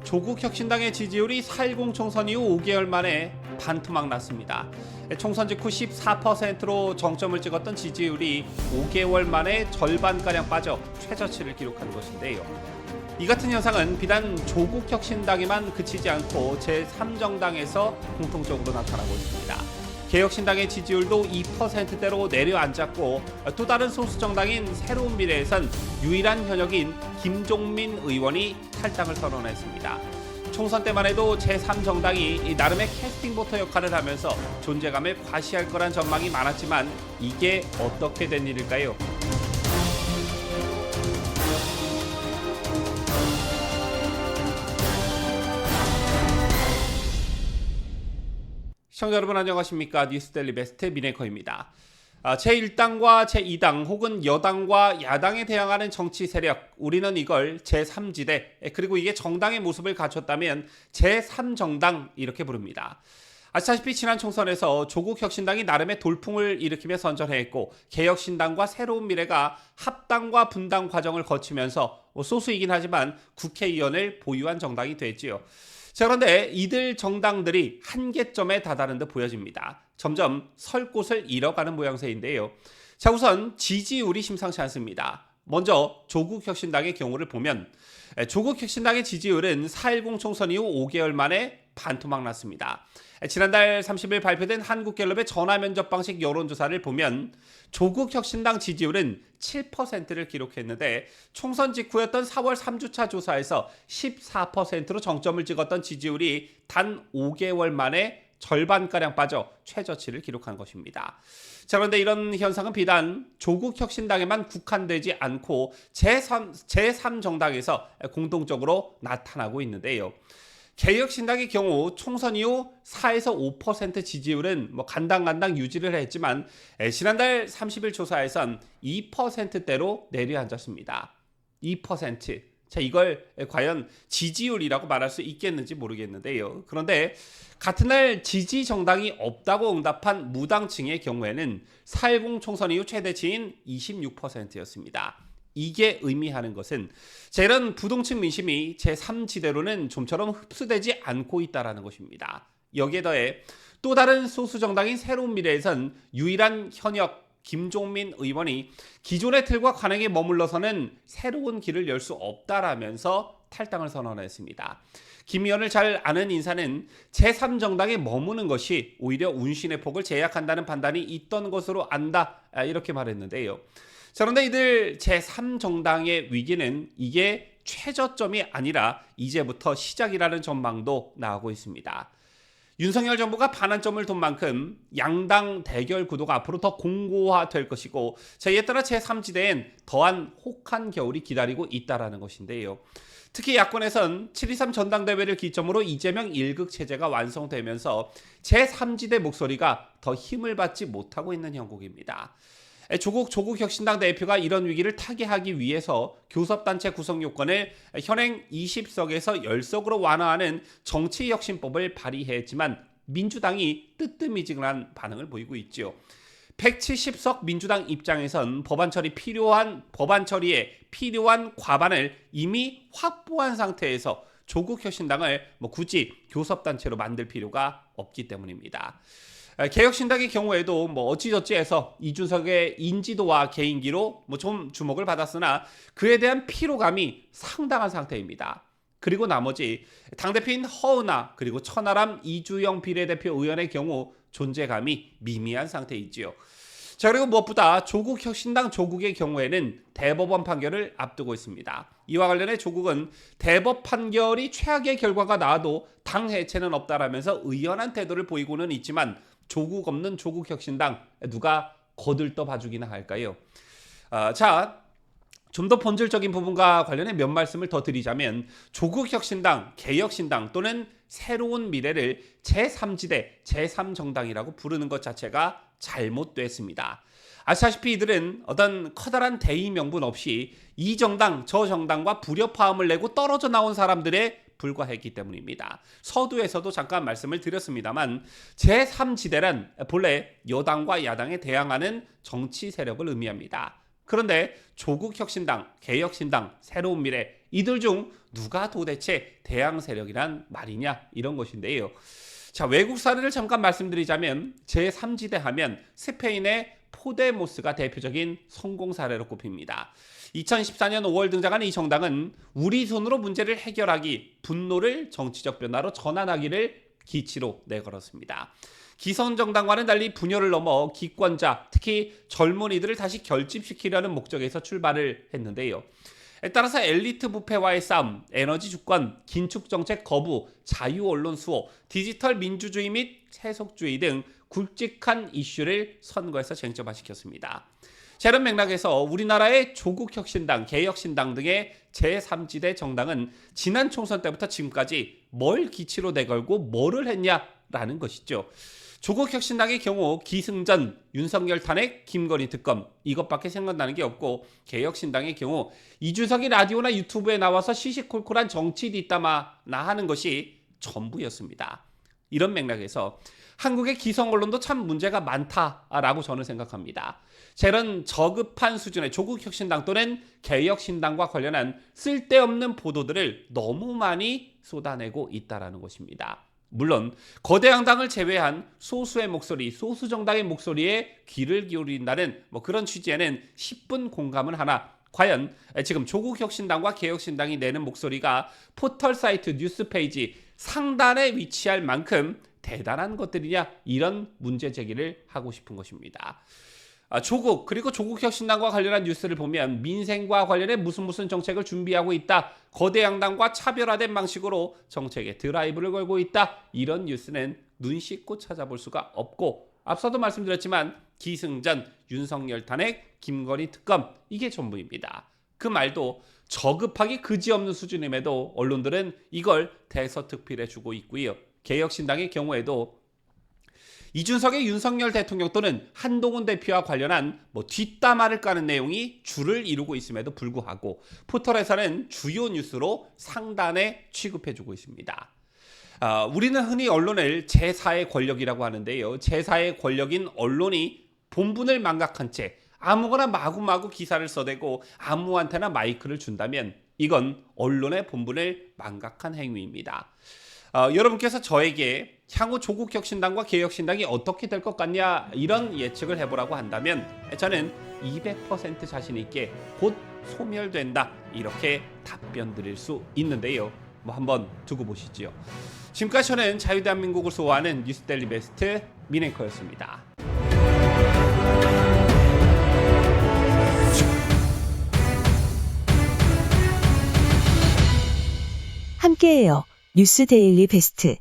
조국혁신당의 지지율이 4.10 총선 이후 5개월 만에 반토막 났습니다. 총선 직후 14%로 정점을 찍었던 지지율이 5개월 만에 절반가량 빠져 최저치를 기록한 것인데요. 이 같은 현상은 비단 조국혁신당에만 그치지 않고 제3정당에서 공통적으로 나타나고 있습니다. 개혁신당의 지지율도 2%대로 내려앉았고 또 다른 소수정당인 새로운미래에선 유일한 현역인 김종민 의원이 탈당을 선언했습니다. 총선 때만 해도 제3정당이 나름의 캐스팅보터 역할을 하면서 존재감을 과시할 거란 전망이 많았지만 이게 어떻게 된 일일까요? 시청자 여러분 안녕하십니까? 뉴스데일리 베스트 미네커입니다. 제1당과 제2당 혹은 여당과 야당에 대항하는 정치 세력, 우리는 이걸 제3지대, 그리고 이게 정당의 모습을 갖췄다면 제3정당 이렇게 부릅니다. 아시다시피 지난 총선에서 조국혁신당이 나름의 돌풍을 일으키며 선전했고 개혁신당과 새로운미래가 합당과 분당 과정을 거치면서 소수이긴 하지만 국회의원을 보유한 정당이 됐지요. 자, 그런데 이들 정당들이 한계점에 다다른 듯 보여집니다. 점점 설 곳을 잃어가는 모양새인데요. 자, 우선 지지율이 심상치 않습니다. 먼저 조국혁신당의 경우를 보면 조국혁신당의 지지율은 4.10 총선 이후 5개월 만에 반토막 났습니다. 지난달 30일 발표된 한국갤럽의 전화면접 방식 여론조사를 보면 조국혁신당 지지율은 7%를 기록했는데 총선 직후였던 4월 3주차 조사에서 14%로 정점을 찍었던 지지율이 단 5개월 만에 절반가량 빠져 최저치를 기록한 것입니다. 자, 그런데 이런 현상은 비단 조국혁신당에만 국한되지 않고 제3정당에서 공동적으로 나타나고 있는데요. 개혁신당의 경우 총선 이후 4에서 5% 지지율은 간당간당 유지를 했지만 지난달 30일 조사에선 2%대로 내려앉았습니다. 2%. 자, 이걸 과연 지지율이라고 말할 수 있겠는지 모르겠는데요. 그런데 같은 날 지지 정당이 없다고 응답한 무당층의 경우에는 4.10 총선 이후 최대치인 26%였습니다. 이게 의미하는 것은 이런 부동층 민심이 제3지대로는 좀처럼 흡수되지 않고 있다는 것입니다. 여기에 더해 또 다른 소수 정당인 새로운미래에선 유일한 현역 김종민 의원이 기존의 틀과 관행에 머물러서는 새로운 길을 열 수 없다라면서 탈당을 선언했습니다. 김 의원을 잘 아는 인사는 제3정당에 머무는 것이 오히려 운신의 폭을 제약한다는 판단이 있던 것으로 안다, 이렇게 말했는데요. 자, 그런데 이들 제3정당의 위기는 이게 최저점이 아니라 이제부터 시작이라는 전망도 나오고 있습니다. 윤석열 정부가 반환점을 둔 만큼 양당 대결 구도가 앞으로 더 공고화될 것이고 이에 따라 제3지대엔 더한 혹한 겨울이 기다리고 있다는 것인데요. 특히 야권에선 7.23 전당대회를 기점으로 이재명 1극 체제가 완성되면서 제3지대 목소리가 더 힘을 받지 못하고 있는 형국입니다. 조국혁신당 대표가 이런 위기를 타개하기 위해서 교섭단체 구성 요건을 현행 20석에서 10석으로 완화하는 정치혁신법을 발의했지만 민주당이 뜨뜻미지근한 반응을 보이고 있죠. 170석 민주당 입장에선 법안 처리에 필요한 과반을 이미 확보한 상태에서 조국혁신당을 굳이 교섭단체로 만들 필요가 없기 때문입니다. 개혁신당의 경우에도 어찌저찌 해서 이준석의 인지도와 개인기로 좀 주목을 받았으나 그에 대한 피로감이 상당한 상태입니다. 그리고 나머지 당대표인 허은하 그리고 천하람 이주영 비례대표 의원의 경우 존재감이 미미한 상태이지요. 자, 그리고 무엇보다 조국혁신당 조국의 경우에는 대법원 판결을 앞두고 있습니다. 이와 관련해 조국은 대법 판결이 최악의 결과가 나와도 당 해체는 없다라면서 의연한 태도를 보이고는 있지만 조국 없는 조국혁신당 누가 거들떠 봐주기나 할까요? 자, 좀 더 본질적인 부분과 관련해 몇 말씀을 더 드리자면 조국혁신당, 개혁신당 또는 새로운 미래를 제3지대, 제3정당이라고 부르는 것 자체가 잘못됐습니다. 아시다시피 이들은 어떤 커다란 대의 명분 없이 이 정당, 저 정당과 불협화음을 내고 떨어져 나온 사람들의 불과했기 때문입니다. 서두에서도 잠깐 말씀을 드렸습니다만 제3지대란 본래 여당과 야당에 대항하는 정치 세력을 의미합니다. 그런데 조국혁신당, 개혁신당, 새로운미래 이들 중 누가 도대체 대항 세력이란 말이냐 이런 것인데요. 자, 외국 사례를 잠깐 말씀드리자면 제3지대 하면 스페인의 포데모스가 대표적인 성공 사례로 꼽힙니다. 2014년 5월 등장한 이 정당은 우리 손으로 문제를 해결하기, 분노를 정치적 변화로 전환하기를 기치로 내걸었습니다. 기성 정당과는 달리 분열을 넘어 기권자, 특히 젊은이들을 다시 결집시키려는 목적에서 출발을 했는데요. 따라서 엘리트 부패와의 싸움, 에너지 주권, 긴축 정책 거부, 자유 언론 수호, 디지털 민주주의 및 세속주의 등 굵직한 이슈를 선거에서 쟁점화시켰습니다. 자, 이런 맥락에서 우리나라의 조국혁신당, 개혁신당 등의 제3지대 정당은 지난 총선 때부터 지금까지 뭘 기치로 내걸고 뭐를 했냐라는 것이죠. 조국혁신당의 경우 기승전, 윤석열 탄핵, 김건희 특검 이것밖에 생각나는 게 없고, 개혁신당의 경우 이준석이 라디오나 유튜브에 나와서 시시콜콜한 정치 뒷담화나 하는 것이 전부였습니다. 이런 맥락에서 한국의 기성 언론도 참 문제가 많다라고 저는 생각합니다. 이런 저급한 수준의 조국혁신당 또는 개혁신당과 관련한 쓸데없는 보도들을 너무 많이 쏟아내고 있다는 것입니다. 물론 거대 양당을 제외한 소수의 목소리, 소수 정당의 목소리에 귀를 기울인다는 그런 취지에는 10분 공감을 하나, 과연 지금 조국혁신당과 개혁신당이 내는 목소리가 포털 사이트 뉴스 페이지 상단에 위치할 만큼 대단한 것들이냐, 이런 문제 제기를 하고 싶은 것입니다. 조국 그리고 조국혁신당과 관련한 뉴스를 보면 민생과 관련해 무슨 정책을 준비하고 있다, 거대 양당과 차별화된 방식으로 정책에 드라이브를 걸고 있다, 이런 뉴스는 눈 씻고 찾아볼 수가 없고, 앞서도 말씀드렸지만 기승전, 윤석열 탄핵, 김건희 특검 이게 전부입니다. 그 말도 저급하기 그지없는 수준임에도 언론들은 이걸 대서특필해주고 있고요. 개혁신당의 경우에도 이준석의 윤석열 대통령 또는 한동훈 대표와 관련한 뒷담화를 까는 내용이 주를 이루고 있음에도 불구하고 포털에서는 주요 뉴스로 상단에 취급해주고 있습니다. 우리는 흔히 언론을 제4의 권력이라고 하는데요. 제4의 권력인 언론이 본분을 망각한 채 아무거나 마구마구 기사를 써대고 아무한테나 마이크를 준다면 이건 언론의 본분을 망각한 행위입니다. 여러분께서 저에게 향후 조국혁신당과 개혁신당이 어떻게 될 것 같냐 이런 예측을 해보라고 한다면 저는 200% 자신 있게 곧 소멸된다 이렇게 답변 드릴 수 있는데요. 한번 두고 보시죠. 지금까지 저는 자유대한민국을 수호하는 뉴스데일리 베스트 민앵커였습니다. 함께해요. 뉴스데일리 베스트.